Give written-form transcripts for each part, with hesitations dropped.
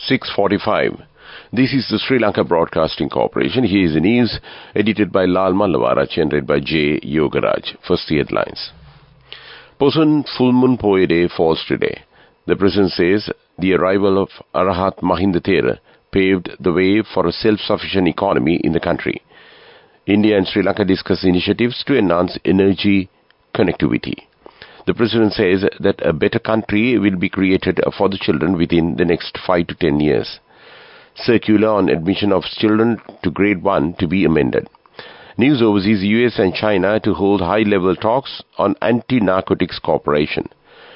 6:45. This is the Sri Lanka Broadcasting Corporation. Here is the news, edited by Lal Mallavarach and read by J. Yogaraj. First, the headlines. Posun Full Moon Poya Day falls today. The President says the arrival of Arahat Mahinda Thera paved the way for a self-sufficient economy in the country. India and Sri Lanka discuss initiatives to enhance energy connectivity. The President says that a better country will be created for the children within the next 5 to 10 years. Circular on admission of children to grade 1 to be amended. News overseas: US and China to hold high-level talks on anti-narcotics cooperation.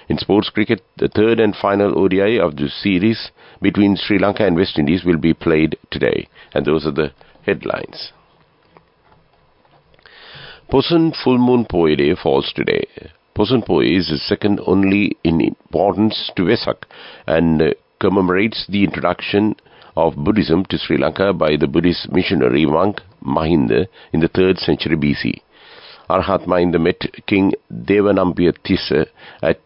In sports cricket, the third and final ODI of the series between Sri Lanka and West Indies will be played today. And those are the headlines. Posun Full Moon Poya Day falls today. Posun Poya is second only in importance to Vesak and commemorates the introduction of Buddhism to Sri Lanka by the Buddhist missionary monk Mahinda in the 3rd century BC. Arahat Mahinda met King Devanampiya Tissa at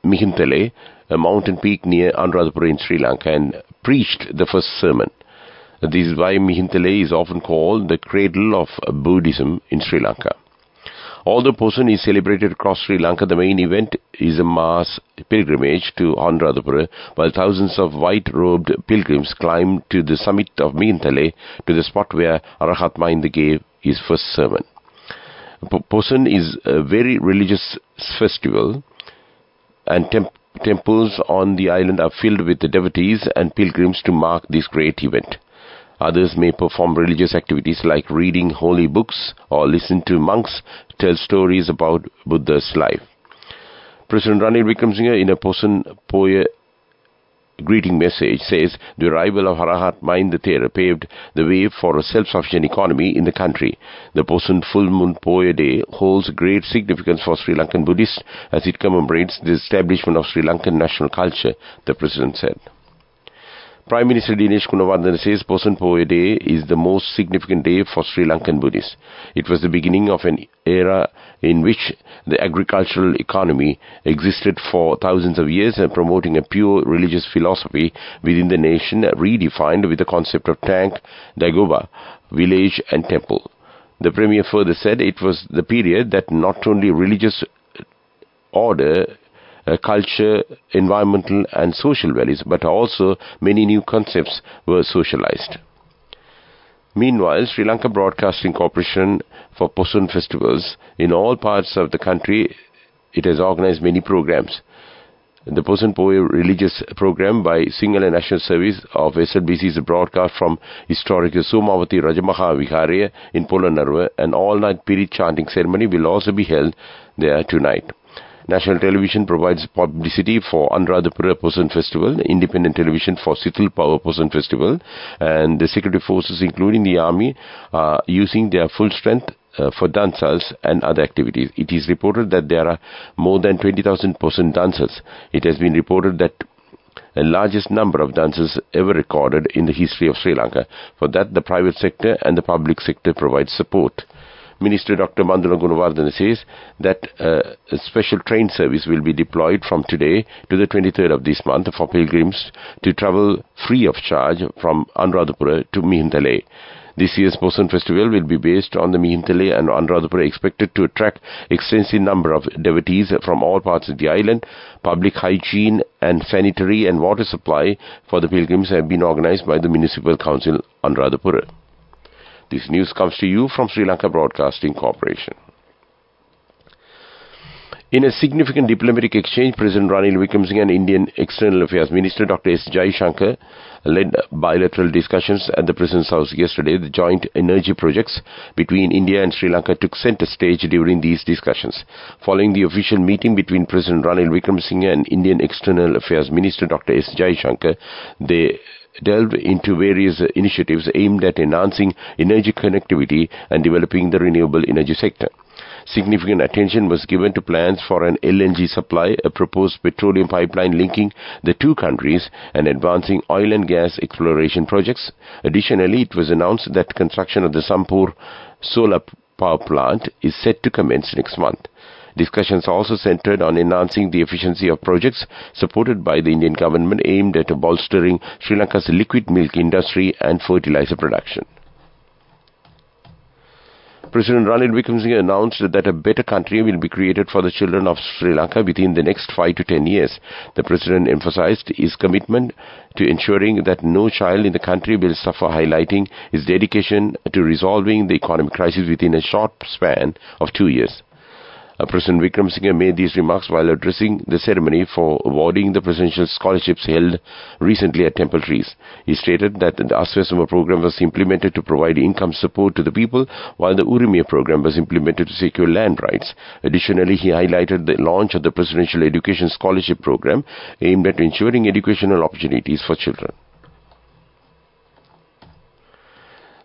Mihintale, a mountain peak near Anuradhapura in Sri Lanka, and preached the first sermon. This is why Mihintale is often called the cradle of Buddhism in Sri Lanka. Although Posun is celebrated across Sri Lanka, the main event is a mass pilgrimage to Anuradhapura, while thousands of white-robed pilgrims climb to the summit of Mihintale, to the spot where Arahat Mahinda gave his first sermon. Posun is a very religious festival, and temples on the island are filled with the devotees and pilgrims to mark this great event. Others may perform religious activities like reading holy books or listen to monks tell stories about Buddha's life. President Ranil Wickremesinghe, in a Posun Poya greeting message, says the arrival of Arahat Mahinda Thera paved the way for a self-sufficient economy in the country. The Posun Full Moon Poya Day holds great significance for Sri Lankan Buddhists as it commemorates the establishment of Sri Lankan national culture, the President said. Prime Minister Dinesh Gunawardena says Posun Poya Day is the most significant day for Sri Lankan Buddhists. It was the beginning of an era in which the agricultural economy existed for thousands of years, and promoting a pure religious philosophy within the nation, redefined with the concept of tank, dagoba, village and temple. The Premier further said it was the period that not only religious order, culture, environmental and social values, but also many new concepts were socialized. Meanwhile, Sri Lanka Broadcasting Corporation, for Posun festivals in all parts of the country, it has organized many programs. The Posun Poya religious program by Sinhala National Service of SLBC is a broadcast from historic Somawati Rajamaha Viharaya in Polonnaruwa. An all-night Pirit chanting ceremony will also be held there tonight. National Television provides publicity for Anuradhapura Posun Festival, Independent Television for Sithul Power Posun Festival, and the security forces, including the army, are using their full strength for dancers and other activities. It is reported that there are more than 20,000 Posun dancers. It has been reported that the largest number of dancers ever recorded in the history of Sri Lanka. For that, the private sector and the public sector provide support. Minister Dr. Mandula Gunawardena says that a special train service will be deployed from today to the 23rd of this month for pilgrims to travel free of charge from Anuradhapura to Mihintale. This year's Posun Festival will be based on the Mihintale and Anuradhapura, expected to attract extensive number of devotees from all parts of the island. Public hygiene and sanitary and water supply for the pilgrims have been organized by the Municipal Council Anuradhapura. This news comes to you from Sri Lanka Broadcasting Corporation. In a significant diplomatic exchange, President Ranil Wickremesinghe and Indian External Affairs Minister Dr. S. Jaishankar led bilateral discussions at the President's house yesterday. The joint energy projects between India and Sri Lanka took center stage during these discussions. Following the official meeting between President Ranil Wickremesinghe and Indian External Affairs Minister Dr. S. Jaishankar, they delved into various initiatives aimed at enhancing energy connectivity and developing the renewable energy sector. Significant attention was given to plans for an LNG supply, a proposed petroleum pipeline linking the two countries, and advancing oil and gas exploration projects. Additionally, it was announced that construction of the Sampur solar power plant is set to commence next month. Discussions also centered on enhancing the efficiency of projects supported by the Indian government aimed at bolstering Sri Lanka's liquid milk industry and fertilizer production. President Ranil Wickremesinghe announced that a better country will be created for the children of Sri Lanka within the next 5 to 10 years. The President emphasized his commitment to ensuring that no child in the country will suffer, highlighting his dedication to resolving the economic crisis within a short span of 2 years. President Wickremesinghe made these remarks while addressing the ceremony for awarding the presidential scholarships held recently at Temple Trees. He stated that the Aswesama program was implemented to provide income support to the people, while the Urimiya program was implemented to secure land rights. Additionally, he highlighted the launch of the Presidential Education Scholarship Program aimed at ensuring educational opportunities for children.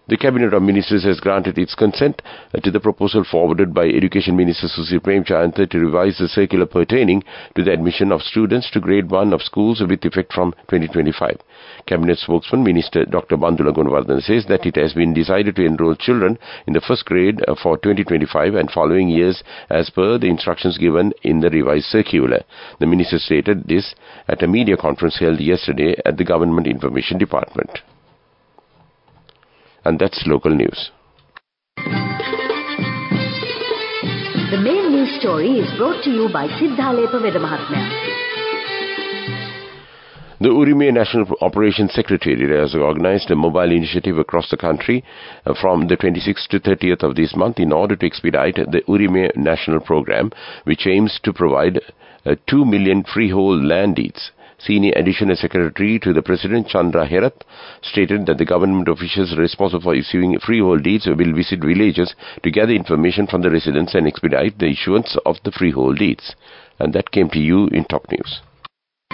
The Cabinet of Ministers has granted its consent to the proposal forwarded by Education Minister Sushil Premchandra to revise the circular pertaining to the admission of students to Grade 1 of schools with effect from 2025. Cabinet spokesman Minister Dr. Bandula Gunawardena says that it has been decided to enroll children in the first grade for 2025 and following years as per the instructions given in the revised circular. The minister stated this at a media conference held yesterday at the Government Information Department. And that's local news. The main news story is brought to you by Siddhalepa Vedamahatmya. The Urimiya National Operations Secretariat has organized a mobile initiative across the country from the 26th to 30th of this month in order to expedite the Urimiya National Program, which aims to provide 2 million freehold land deeds. Senior Additional Secretary to the President, Chandra Herath, stated that the government officials responsible for issuing freehold deeds will visit villages to gather information from the residents and expedite the issuance of the freehold deeds. And that came to you in Top News.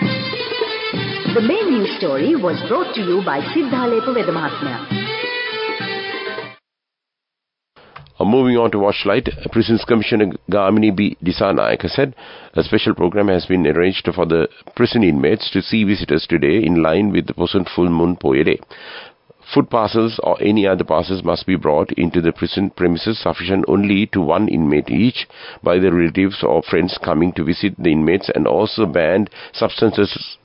The main news story was brought to you by Siddhalepa Vedamahatmya. Moving on to Watchlight, Prisons Commissioner Gamini B. Dissanayake said a special program has been arranged for the prison inmates to see visitors today in line with the Posun Full Moon Poya Day. Food parcels or any other parcels must be brought into the prison premises sufficient only to one inmate each by the relatives or friends coming to visit the inmates, and also banned substances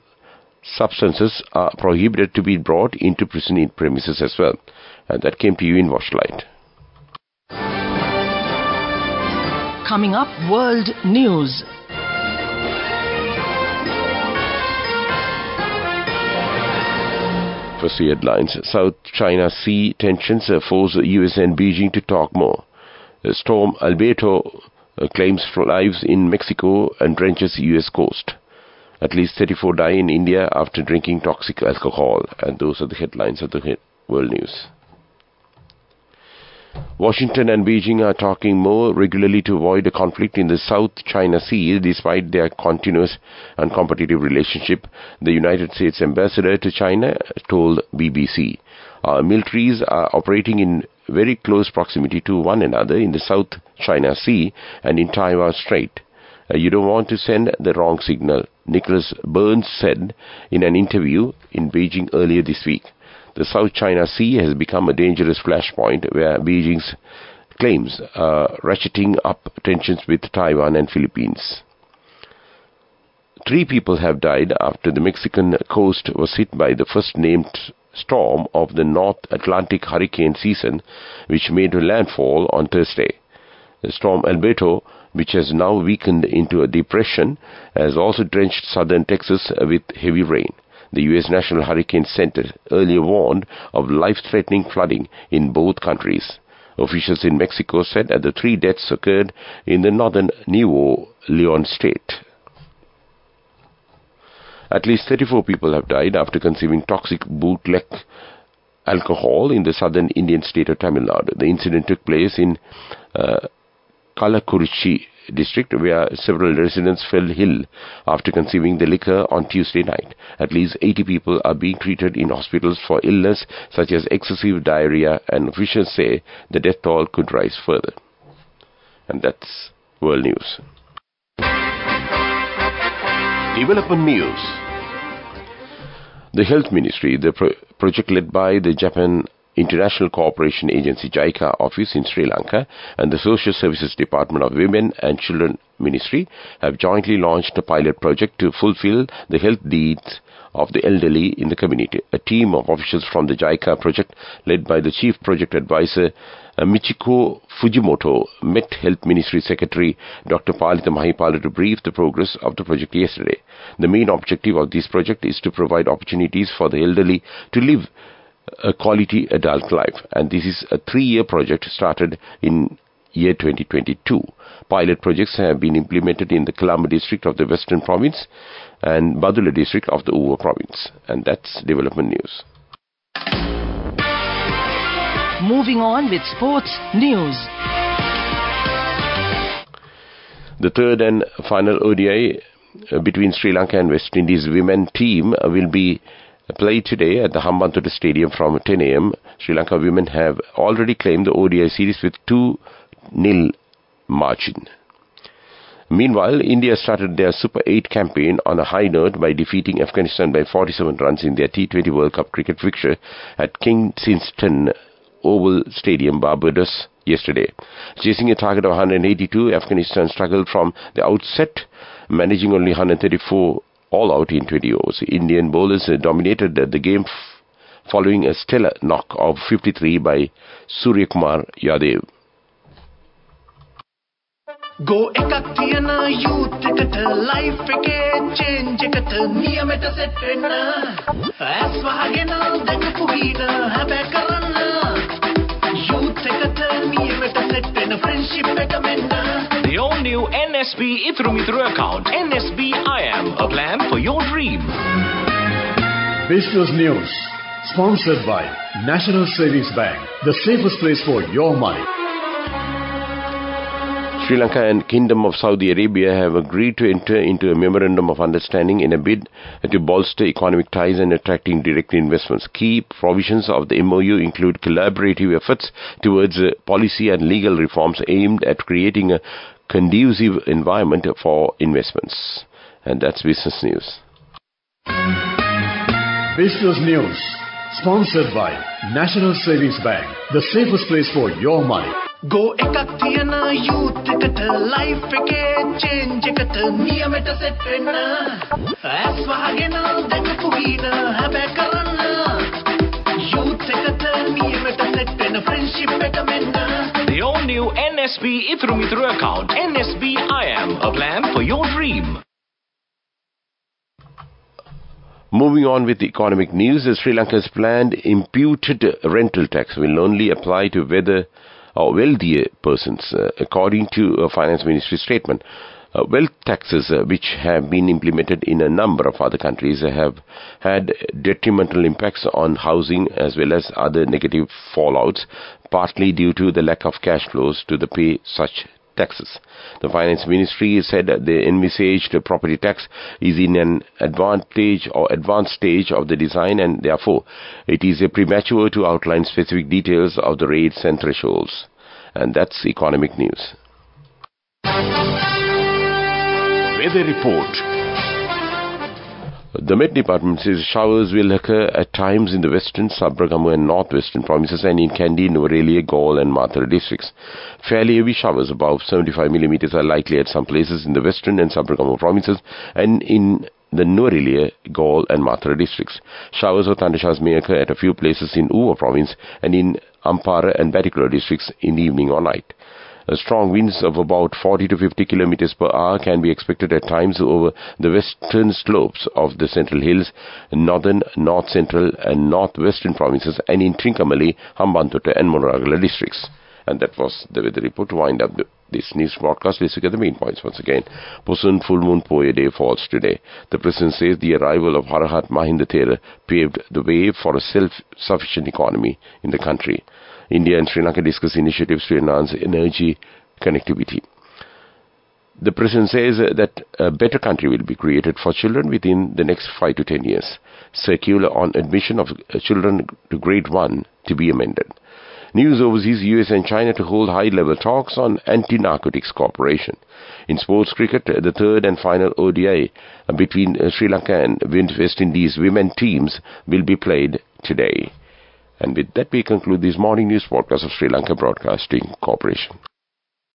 are prohibited to be brought into prison premises as well. And that came to you in Watchlight. Coming up, World News. First, the headlines. South China Sea tensions force US and Beijing to talk more. Storm Alberto claims lives in Mexico and drenches US coast. At least 34 die in India after drinking toxic alcohol. And those are the headlines of the World News. Washington and Beijing are talking more regularly to avoid a conflict in the South China Sea despite their continuous and competitive relationship, the United States ambassador to China told BBC. Our militaries are operating in very close proximity to one another in the South China Sea and in Taiwan Strait. You don't want to send the wrong signal, Nicholas Burns said in an interview in Beijing earlier this week. The South China Sea has become a dangerous flashpoint where Beijing's claims are ratcheting up tensions with Taiwan and Philippines. 3 people have died after the Mexican coast was hit by the first named storm of the North Atlantic hurricane season, which made landfall on Thursday. The storm Alberto, which has now weakened into a depression, has also drenched southern Texas with heavy rain. The U.S. National Hurricane Center earlier warned of life-threatening flooding in both countries. Officials in Mexico said that the 3 deaths occurred in the northern Nuevo Leon state. At least 34 people have died after consuming toxic bootleg alcohol in the southern Indian state of Tamil Nadu. The incident took place in Kalakurchi district, where several residents fell ill after consuming the liquor on Tuesday night. At least 80 people are being treated in hospitals for illness such as excessive diarrhea, and officials say the death toll could rise further. And that's World News. Development News. The Health Ministry, the project led by the Japan International Cooperation Agency JICA office in Sri Lanka and the Social Services Department of Women and Children Ministry have jointly launched a pilot project to fulfill the health needs of the elderly in the community. A team of officials from the JICA project, led by the Chief Project Advisor Michiko Fujimoto, met Health Ministry Secretary Dr. Palitha Mahipala to brief the progress of the project yesterday. The main objective of this project is to provide opportunities for the elderly to live a quality adult life, and this is a 3-year project started in year 2022. Pilot projects have been implemented in the Colombo district of the Western Province and Badula district of the Uva Province. And that's development news. Moving on with sports news. The third and final ODI between Sri Lanka and West Indies women team will be played today at the Hambantota Stadium from 10 a.m. Sri Lanka women have already claimed the ODI series with 2-0 margin. Meanwhile, India started their Super 8 campaign on a high note by defeating Afghanistan by 47 runs in their T20 World Cup cricket fixture at Kensington Oval Stadium, Barbados, yesterday. Chasing a target of 182, Afghanistan struggled from the outset, managing only 134 all out in 20 overs. Indian bowlers dominated the game following a stellar knock of 53 by Suryakumar Yadav. Go ekak thiyana youth eකට life එකේ change එකට නියමෙට set වෙන්න ඇස් වහගෙන දැකපු ගීත හැබැයි කරන්න youth එකට නියමෙට set වෙන friendship එක මෙන්න. The all new NSB Ithru Mithru account, NSB IAM, a plan for your dream. Business News, sponsored by National Savings Bank, the safest place for your money. Sri Lanka and Kingdom of Saudi Arabia have agreed to enter into a memorandum of understanding in a bid to bolster economic ties and attracting direct investments. Key provisions of the MOU include collaborative efforts towards policy and legal reforms aimed at creating a conducive environment for investments. And that's business news. Business News, sponsored by National Savings Bank, the safest place for your money. Go ekak thiyana youth එකට life එකේ change එකට නියමෙට set වෙන්න ඇස් වහගෙන දැකපු ගීත හැබැයි කරන්න youth එකට නියමෙට set වෙන friendship එක මෙන්න. The all new NSB Ithru Mithru account, NSB IAM, a plan for your dream. Moving on with the economic news, Sri Lanka's planned imputed rental tax will only apply to wealthier persons, according to a finance ministry statement. Wealth taxes, which have been implemented in a number of other countries, have had detrimental impacts on housing as well as other negative fallouts, partly due to the lack of cash flows to pay such taxes. The finance ministry said that the envisaged property tax is in an advanced stage of the design, and therefore it is premature to outline specific details of the rates and thresholds. And that's economic news. Weather report. The Met Department says showers will occur at times in the western, Sabaragamu and northwestern provinces and in Kandy, Nuwara, Galle and Mathura districts. Fairly heavy showers above 75 millimeters are likely at some places in the western and Sabaragamu provinces and in the Nuwara, Galle and Mathura districts. Showers or thundershowers may occur at a few places in Uva province and in Ampara and Batticaloa districts in the evening or night. Strong winds of about 40 to 50 kilometers per hour can be expected at times over the western slopes of the Central Hills, northern, north central and northwestern provinces and in Trincomalee, Hambantota and Monongala districts. And that was the weather report. To wind up this news broadcast, let's look at the main points once again. Pusan full moon Poya day falls today. The president says the arrival of Harahat Mahinda Thera paved the way for a self-sufficient economy in the country. India and Sri Lanka discuss initiatives to enhance energy connectivity. The president says that a better country will be created for children within the next 5 to 10 years. Circular on admission of children to grade 1 to be amended. News overseas, US and China to hold high-level talks on anti-narcotics cooperation. In sports cricket, the third and final ODI between Sri Lanka and West Indies women teams will be played today. And with that, we conclude this morning news podcast of Sri Lanka Broadcasting Corporation.